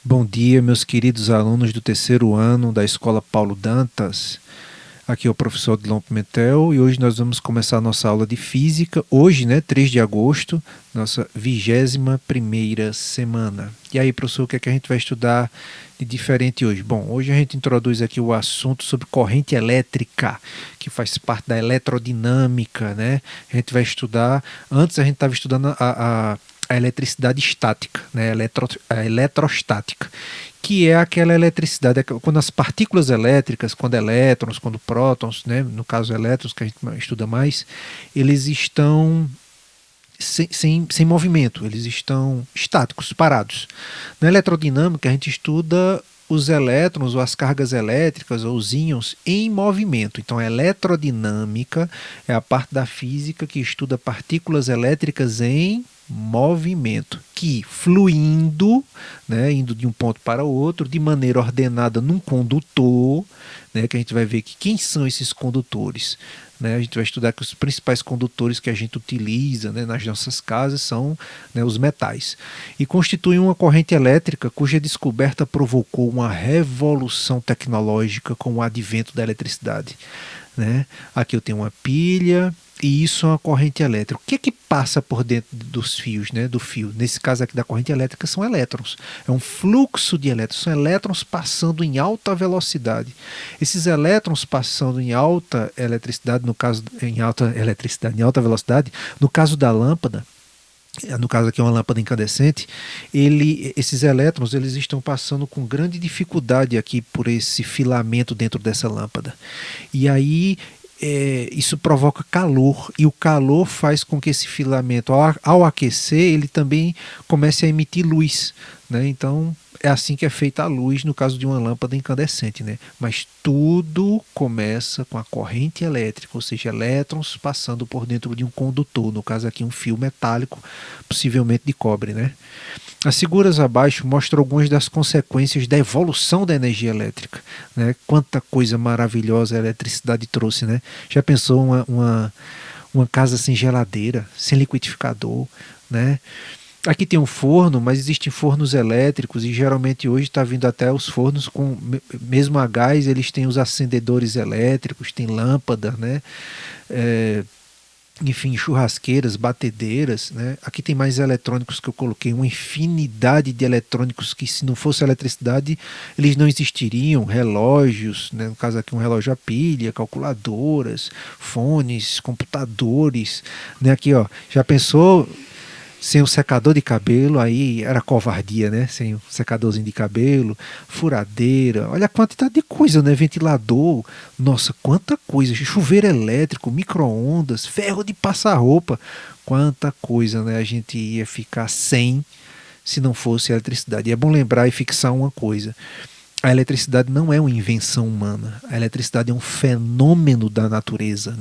Bom dia, meus queridos alunos do terceiro ano da Escola Paulo Dantas. Aqui é o professor Odilon Pimentel e hoje nós vamos começar a nossa aula de Física. Hoje, 3 de agosto, nossa 21ª semana. E aí, professor, o que é que a gente vai estudar de diferente hoje? Bom, hoje a gente introduz aqui o assunto sobre corrente elétrica, que faz parte da eletrodinâmica, A gente vai estudar, antes a gente estava estudando a eletricidade estática, a eletrostática, que é aquela eletricidade, quando as partículas elétricas, quando elétrons, quando prótons, no caso elétrons, que a gente estuda mais, eles estão sem movimento, eles estão estáticos, parados. Na eletrodinâmica, a gente estuda os elétrons ou as cargas elétricas ou os íons em movimento. Então, a eletrodinâmica é a parte da física que estuda partículas elétricas em movimento, que fluindo, indo de um ponto para o outro, de maneira ordenada num condutor, que a gente vai ver que quem são esses condutores. A gente vai estudar que os principais condutores que a gente utiliza nas nossas casas são os metais. E constituem uma corrente elétrica cuja descoberta provocou uma revolução tecnológica com o advento da eletricidade. Aqui eu tenho uma pilha e isso é uma corrente elétrica. O que é que passa por dentro dos fios, do fio? Nesse caso aqui da corrente elétrica são elétrons. É um fluxo de elétrons, são elétrons passando em alta velocidade. Esses elétrons passando em alta eletricidade, no caso em alta velocidade, no caso da lâmpada, no caso aqui é uma lâmpada incandescente, esses elétrons eles estão passando com grande dificuldade aqui por esse filamento dentro dessa lâmpada. E aí isso provoca calor, e o calor faz com que esse filamento, ao aquecer, ele também comece a emitir luz. Então, é assim que é feita a luz no caso de uma lâmpada incandescente. Mas tudo começa com a corrente elétrica, ou seja, elétrons passando por dentro de um condutor, no caso aqui um fio metálico, possivelmente de cobre. As figuras abaixo mostram algumas das consequências da evolução da energia elétrica. Quanta coisa maravilhosa a eletricidade trouxe. Já pensou uma casa sem geladeira, sem liquidificador? Aqui tem um forno, mas existem fornos elétricos e geralmente hoje está vindo até os fornos com, mesmo a gás, eles têm os acendedores elétricos, tem lâmpada, enfim, churrasqueiras, batedeiras. Aqui tem mais eletrônicos que eu coloquei, uma infinidade de eletrônicos que, se não fosse a eletricidade, eles não existiriam. Relógios, no caso aqui um relógio a pilha, calculadoras, fones, computadores. Aqui, ó, já pensou sem o secador de cabelo? Aí era covardia, sem o secadorzinho de cabelo, furadeira, olha a quantidade de coisa, ventilador, nossa, quanta coisa, chuveiro elétrico, micro-ondas, ferro de passar roupa, quanta coisa, a gente ia ficar sem se não fosse a eletricidade. E é bom lembrar e fixar uma coisa: a eletricidade não é uma invenção humana, a eletricidade é um fenômeno da natureza.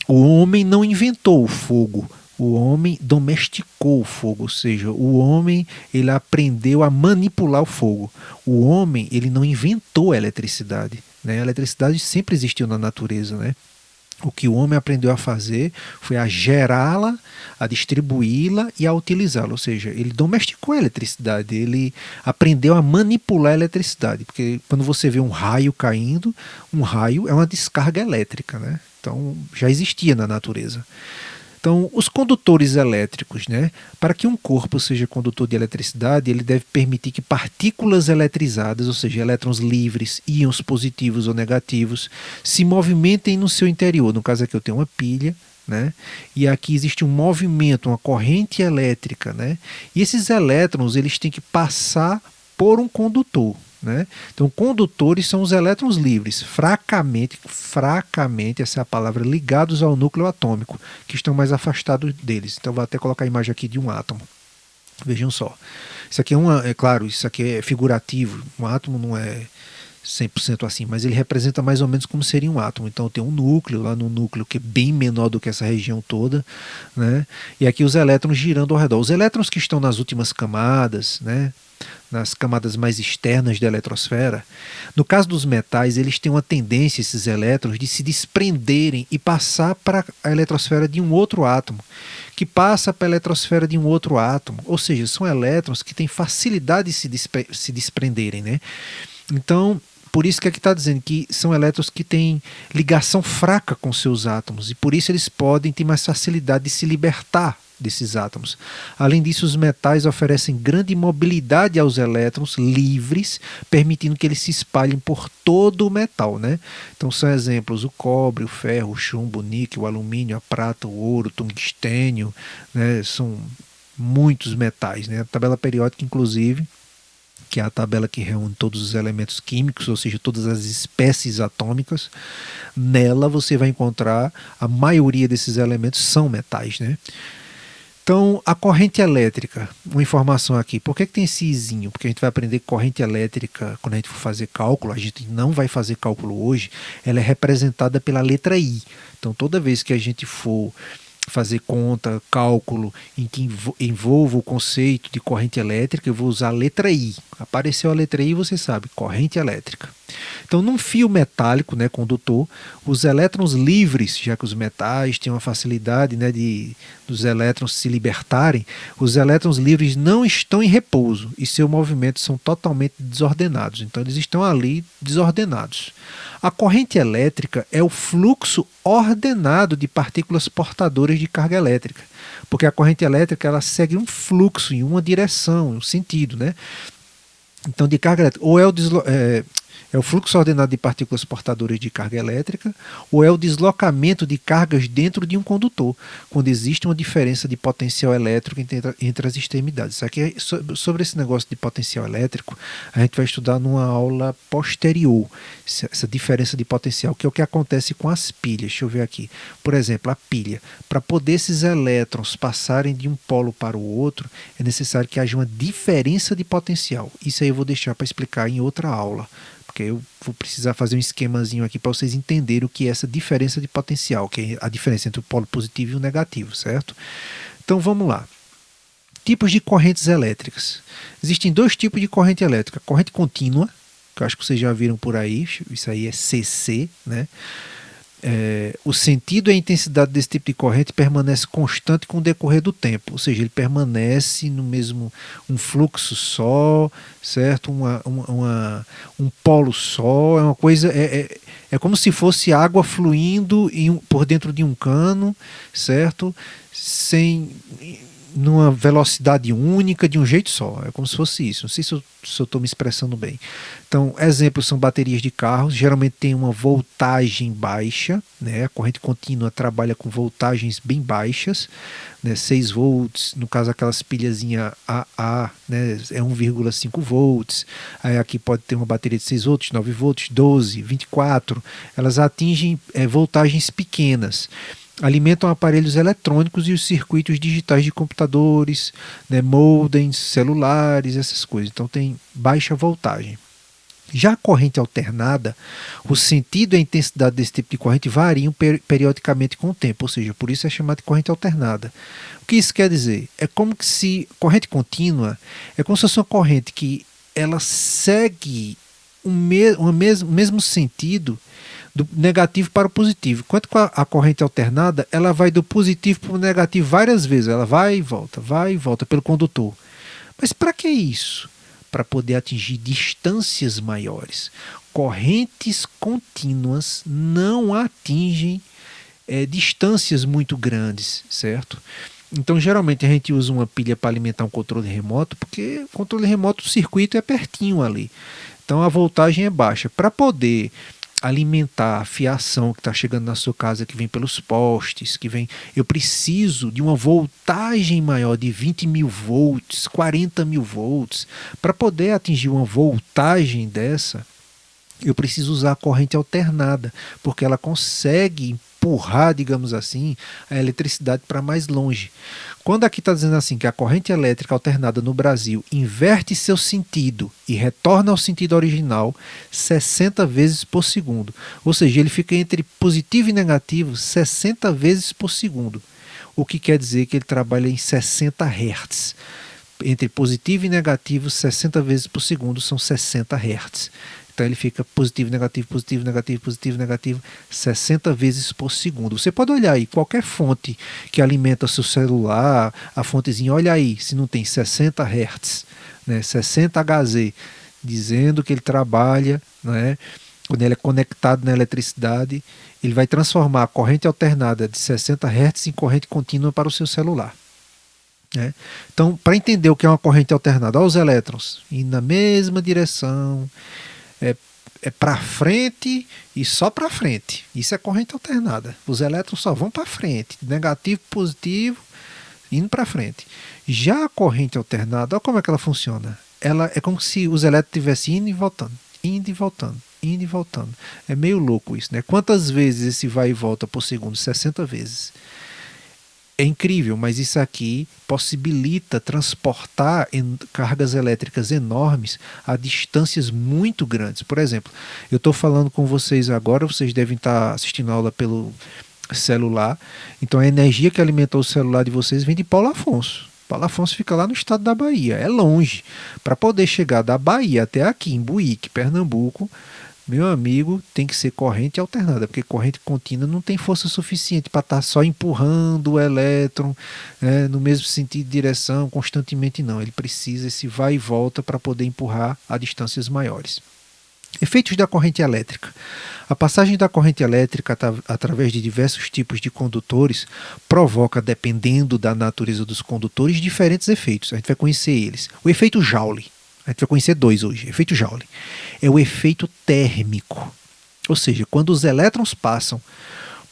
O homem não inventou o fogo, o homem domesticou o fogo, ou seja, o homem ele aprendeu a manipular o fogo. O homem ele não inventou a eletricidade. A eletricidade sempre existiu na natureza. O que o homem aprendeu a fazer foi a gerá-la, a distribuí-la e a utilizá-la. Ou seja, ele domesticou a eletricidade, ele aprendeu a manipular a eletricidade. Porque quando você vê um raio caindo, um raio é uma descarga elétrica. Então já existia na natureza. Então, os condutores elétricos, para que um corpo seja condutor de eletricidade, ele deve permitir que partículas eletrizadas, ou seja, elétrons livres, íons positivos ou negativos, se movimentem no seu interior. No caso aqui eu tenho uma pilha, e aqui existe um movimento, uma corrente elétrica. E esses elétrons eles têm que passar por um condutor. Então, condutores são os elétrons livres, fracamente, essa é a palavra, ligados ao núcleo atômico, que estão mais afastados deles. Então, vou até colocar a imagem aqui de um átomo. Vejam só. Isso aqui é claro, isso aqui é figurativo. Um átomo não é 100% assim, mas ele representa mais ou menos como seria um átomo. Então tem um núcleo, lá no núcleo que é bem menor do que essa região toda, e aqui os elétrons girando ao redor. Os elétrons que estão nas últimas camadas, nas camadas mais externas da eletrosfera. No caso dos metais, eles têm uma tendência, esses elétrons, de se desprenderem e passar para a eletrosfera de um outro átomo, que passa para a eletrosfera de um outro átomo. Ou seja, são elétrons que têm facilidade de se desprenderem, né? Então, por isso que aqui está dizendo que são elétrons que têm ligação fraca com seus átomos, e por isso eles podem ter mais facilidade de se libertar desses átomos. Além disso, os metais oferecem grande mobilidade aos elétrons livres, permitindo que eles se espalhem por todo o metal, né? Então são exemplos o cobre, o ferro, o chumbo, o níquel, o alumínio, a prata, o ouro, o tungstênio, né? São muitos metais, né? A tabela periódica, inclusive, que é a tabela que reúne todos os elementos químicos, ou seja, todas as espécies atômicas, nela você vai encontrar a maioria desses elementos são metais, né? Então, a corrente elétrica, uma informação aqui, por que tem esse izinho? Porque a gente vai aprender que corrente elétrica, quando a gente for fazer cálculo, a gente não vai fazer cálculo hoje, ela é representada pela letra I. Então, toda vez que a gente for fazer conta, cálculo, em que envolva o conceito de corrente elétrica, eu vou usar a letra I. Apareceu a letra I, você sabe, corrente elétrica. Então, num fio metálico, né, condutor, os elétrons livres, já que os metais têm uma facilidade, né, dos elétrons se libertarem, os elétrons livres não estão em repouso e seus movimentos são totalmente desordenados. Então, eles estão ali desordenados. A corrente elétrica é o fluxo ordenado de partículas portadoras de carga elétrica, porque a corrente elétrica ela segue um fluxo em uma direção, um sentido, né? Então, de carga elétrica, ou é o fluxo ordenado de partículas portadoras de carga elétrica, ou é o deslocamento de cargas dentro de um condutor, quando existe uma diferença de potencial elétrico entre as extremidades. Aqui, sobre esse negócio de potencial elétrico, a gente vai estudar numa aula posterior, essa diferença de potencial, que é o que acontece com as pilhas. Deixa eu ver aqui. Por exemplo, a pilha. Para poder esses elétrons passarem de um polo para o outro, é necessário que haja uma diferença de potencial. Isso aí eu vou deixar para explicar em outra aula, porque eu vou precisar fazer um esquemazinho aqui para vocês entenderem o que é essa diferença de potencial, que é a diferença entre o polo positivo e o negativo, certo? Então vamos lá. Tipos de correntes elétricas. Existem dois tipos de corrente elétrica. Corrente contínua, que eu acho que vocês já viram por aí, isso aí é CC, né? O sentido e a intensidade desse tipo de corrente permanece constante com o decorrer do tempo, ou seja, ele permanece no mesmo um fluxo só, certo? Um polo só, é uma coisa, é como se fosse água fluindo por dentro de um cano, certo? Numa velocidade única, de um jeito só. É como se fosse isso. Não sei se eu estou me expressando bem. Então, exemplos são baterias de carros. Geralmente tem uma voltagem baixa, né? A corrente contínua trabalha com voltagens bem baixas, né? 6 volts, no caso aquelas pilhazinhas AA, né? É 1,5 volts. Aí aqui pode ter uma bateria de 6 volts, 9 volts, 12, 24. Elas atingem voltagens pequenas. Alimentam aparelhos eletrônicos e os circuitos digitais de computadores, né, modems, celulares, essas coisas. Então tem baixa voltagem. Já a corrente alternada, o sentido e a intensidade desse tipo de corrente variam periodicamente com o tempo, ou seja, por isso é chamada de corrente alternada. O que isso quer dizer? É como se corrente contínua é como se fosse uma corrente que ela segue o mesmo sentido do negativo para o positivo. Enquanto com a corrente alternada, ela vai do positivo para o negativo várias vezes. Ela vai e volta pelo condutor. Mas para que isso? Para poder atingir distâncias maiores. Correntes contínuas não atingem distâncias muito grandes, certo? Então, geralmente, a gente usa uma pilha para alimentar um controle remoto, porque o controle remoto, o circuito é pertinho ali. Então, a voltagem é baixa. Para poder alimentar a fiação que está chegando na sua casa, que vem pelos postes, eu preciso de uma voltagem maior de 20 mil volts, 40 mil volts. Para poder atingir uma voltagem dessa, eu preciso usar a corrente alternada, porque ela consegue empurrar, digamos assim, a eletricidade para mais longe. Quando aqui está dizendo assim que a corrente elétrica alternada no Brasil inverte seu sentido e retorna ao sentido original 60 vezes por segundo, ou seja, ele fica entre positivo e negativo 60 vezes por segundo, o que quer dizer que ele trabalha em 60 Hz. entre positivo e negativo 60 vezes por segundo, são 60 Hz. Então ele fica positivo, negativo, positivo, negativo, positivo, negativo, 60 vezes por segundo. Você pode olhar aí, qualquer fonte que alimenta seu celular, a fontezinha, olha aí, se não tem 60 Hz, né, 60 Hz, dizendo que ele trabalha, né, quando ele é conectado na eletricidade, ele vai transformar a corrente alternada de 60 Hz em corrente contínua para o seu celular. Né? Então, para entender o que é uma corrente alternada, olha os elétrons indo na mesma direção, é para frente e só para frente. Isso é corrente alternada. Os elétrons só vão para frente, negativo, positivo, indo para frente. Já a corrente alternada, olha como é que ela funciona. Ela é como se os elétrons estivessem indo e voltando, indo e voltando, indo e voltando. É meio louco isso, né? Quantas vezes esse vai e volta por segundo? 60 vezes. É incrível, mas isso aqui possibilita transportar cargas elétricas enormes a distâncias muito grandes. Por exemplo, eu estou falando com vocês agora, vocês devem estar assistindo a aula pelo celular, então a energia que alimentou o celular de vocês vem de Paulo Afonso. Paulo Afonso fica lá no estado da Bahia, é longe. Para poder chegar da Bahia até aqui, em Buíque, Pernambuco, meu amigo, tem que ser corrente alternada, porque corrente contínua não tem força suficiente para estar só empurrando o elétron, né, no mesmo sentido de direção constantemente, não. Ele precisa esse vai e volta para poder empurrar a distâncias maiores. Efeitos da corrente elétrica. A passagem da corrente elétrica através de diversos tipos de condutores provoca, dependendo da natureza dos condutores, diferentes efeitos. A gente vai conhecer eles. O efeito Joule. A gente vai conhecer dois hoje. Efeito Joule é o efeito térmico. Ou seja, quando os elétrons passam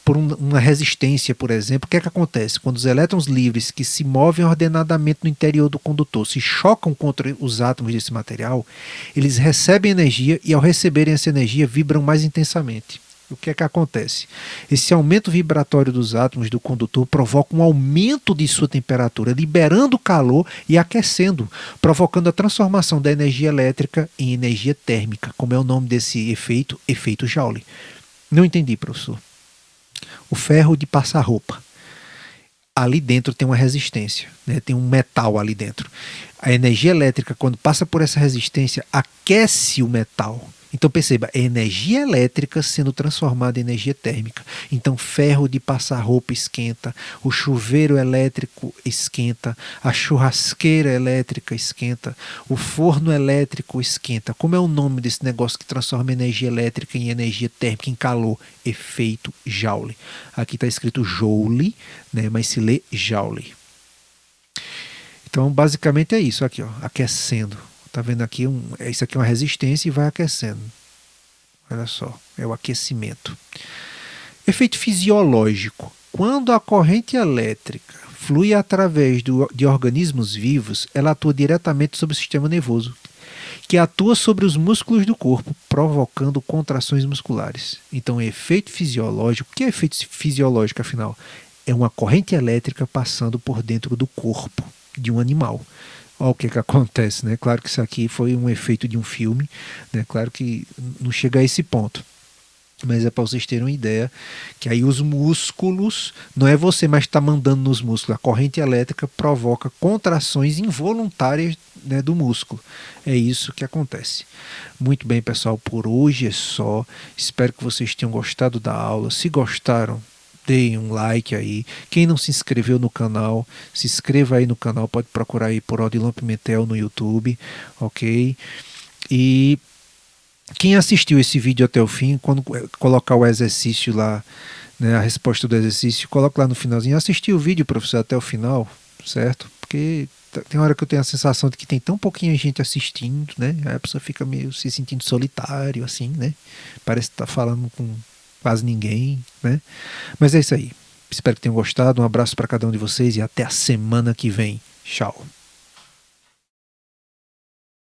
por uma resistência, por exemplo, o que é que acontece? Quando os elétrons livres que se movem ordenadamente no interior do condutor se chocam contra os átomos desse material, eles recebem energia e, ao receberem essa energia, vibram mais intensamente. O que é que acontece? Esse aumento vibratório dos átomos do condutor provoca um aumento de sua temperatura, liberando calor e aquecendo, provocando a transformação da energia elétrica em energia térmica, como é o nome desse efeito, efeito Joule. Não entendi, professor. O ferro de passar roupa. Ali dentro tem uma resistência, né? Tem um metal ali dentro. A energia elétrica, quando passa por essa resistência, aquece o metal. Então perceba, é energia elétrica sendo transformada em energia térmica. Então ferro de passar roupa esquenta, o chuveiro elétrico esquenta, a churrasqueira elétrica esquenta, o forno elétrico esquenta. Como é o nome desse negócio que transforma energia elétrica em energia térmica, em calor? Efeito Joule. Aqui está escrito Joule, né, mas se lê Joule. Então basicamente é isso aqui, ó, aquecendo. Tá vendo aqui? Isso aqui é uma resistência e vai aquecendo. Olha só, é o aquecimento. Efeito fisiológico. Quando a corrente elétrica flui através de organismos vivos, ela atua diretamente sobre o sistema nervoso, que atua sobre os músculos do corpo, provocando contrações musculares. Então, efeito fisiológico. O que é efeito fisiológico, afinal? É uma corrente elétrica passando por dentro do corpo de um animal. Olha o que acontece, né? Claro que isso aqui foi um efeito de um filme, né? Claro que não chega a esse ponto. Mas é para vocês terem uma ideia que aí os músculos, não é você mais que está mandando nos músculos, a corrente elétrica provoca contrações involuntárias, né, do músculo. É isso que acontece. Muito bem, pessoal, por hoje é só. Espero que vocês tenham gostado da aula. Se gostaram, deem um like aí. Quem não se inscreveu no canal, se inscreva aí no canal, pode procurar aí por Odilon Pimentel no YouTube, ok? E quem assistiu esse vídeo até o fim, quando colocar o exercício lá, né, a resposta do exercício, coloca lá no finalzinho, assistiu o vídeo, professor, até o final, certo? Porque tem hora que eu tenho a sensação de que tem tão pouquinha gente assistindo, né? Aí a pessoa fica meio se sentindo solitário, assim, né? Parece que tá falando com quase ninguém, né? Mas é isso aí. Espero que tenham gostado. Um abraço para cada um de vocês e até a semana que vem. Tchau.